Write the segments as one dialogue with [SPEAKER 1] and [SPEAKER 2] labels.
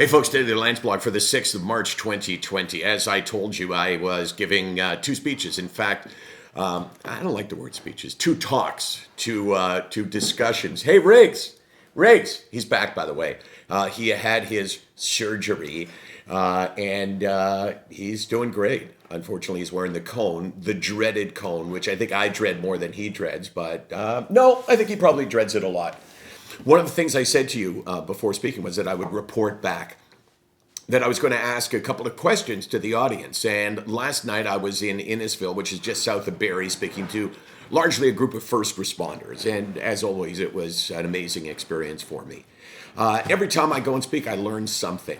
[SPEAKER 1] Hey folks, today the Landsblog for the 6th of March 2020. As I told you, I was giving two speeches. In fact, I don't like the word speeches. Two talks, two discussions. Hey, Riggs, he's back, by the way. He had his surgery, and he's doing great. Unfortunately, he's wearing the cone, the dreaded cone, which I think I dread more than he dreads. But no, I think he probably dreads it a lot. One of the things I said to you before speaking was that I would report back, that I was going to ask a couple of questions to the audience. And last night I was in Innisfil, which is just south of Barrie, speaking to largely a group of first responders. And as always, it was an amazing experience for me. Every time I go and speak, I learn something.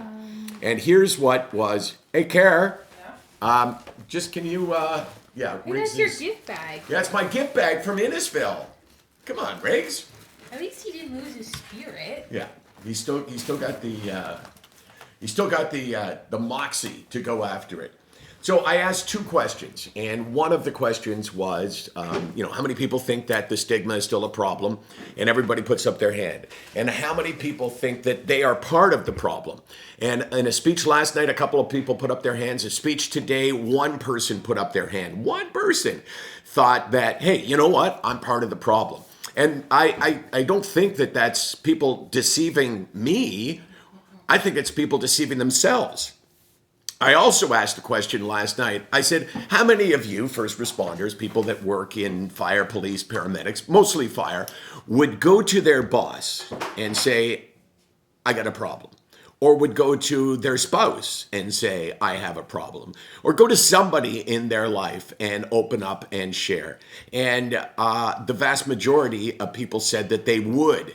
[SPEAKER 1] And here's what was, hey, Care, just can you,
[SPEAKER 2] That's your gift bag.
[SPEAKER 1] Yeah, it's my gift bag from Innisfil. Come on, Riggs.
[SPEAKER 2] At least he didn't lose his spirit.
[SPEAKER 1] Yeah, he's still got the moxie to go after it. So I asked two questions, and one of the questions was, how many people think that the stigma is still a problem? And everybody puts up their hand. And how many people think that they are part of the problem? And in a speech last night, a couple of people put up their hands. A speech today, one person put up their hand. One person thought that, hey, you know what? I'm part of the problem. And I don't think that that's people deceiving me. I think it's people deceiving themselves. I also asked a question last night. I said, how many of you first responders, people that work in fire, police, paramedics, mostly fire, would go to their boss and say, I got a problem? Or would go to their spouse and say, I have a problem? Or go to somebody in their life and open up and share. And the vast majority of people said that they would.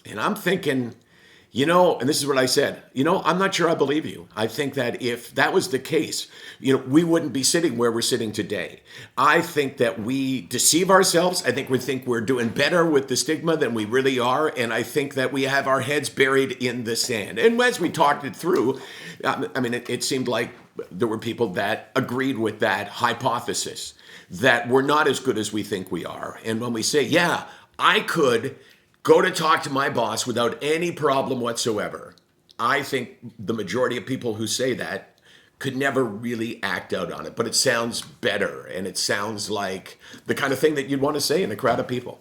[SPEAKER 1] And I'm thinking, and this is what I said, I'm not sure I believe you. I think that if that was the case, we wouldn't be sitting where we're sitting today. I think that we deceive ourselves. I think we think we're doing better with the stigma than we really are. And I think that we have our heads buried in the sand. And as we talked it through, it seemed like there were people that agreed with that hypothesis, that we're not as good as we think we are. And when we say, yeah, I could go to talk to my boss without any problem whatsoever, I think the majority of people who say that could never really act out on it. But it sounds better, and it sounds like the kind of thing that you'd want to say in a crowd of people.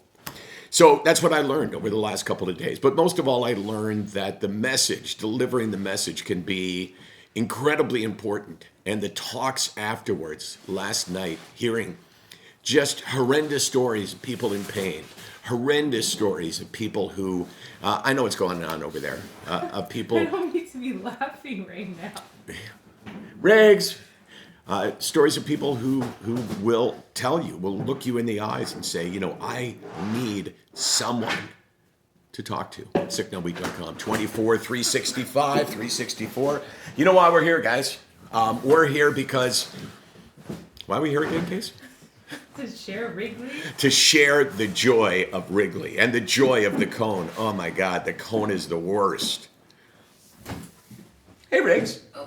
[SPEAKER 1] So that's what I learned over the last couple of days. But most of all, I learned that the message, delivering the message, can be incredibly important. And the talks afterwards, last night, hearing just horrendous stories of people in pain, horrendous stories of people who, I know what's going on over there, of people.
[SPEAKER 2] I don't need to be laughing right now.
[SPEAKER 1] Riggs, stories of people who will tell you, will look you in the eyes and say, I need someone to talk to. SickNotWeak.com, 24/365, 364. You know why we're here, guys? We're here because, why are we here again, Case?
[SPEAKER 2] To share Wrigley?
[SPEAKER 1] To share the joy of Wrigley and the joy of the cone. Oh my God, the cone is the worst. Hey, Riggs.
[SPEAKER 2] Oh,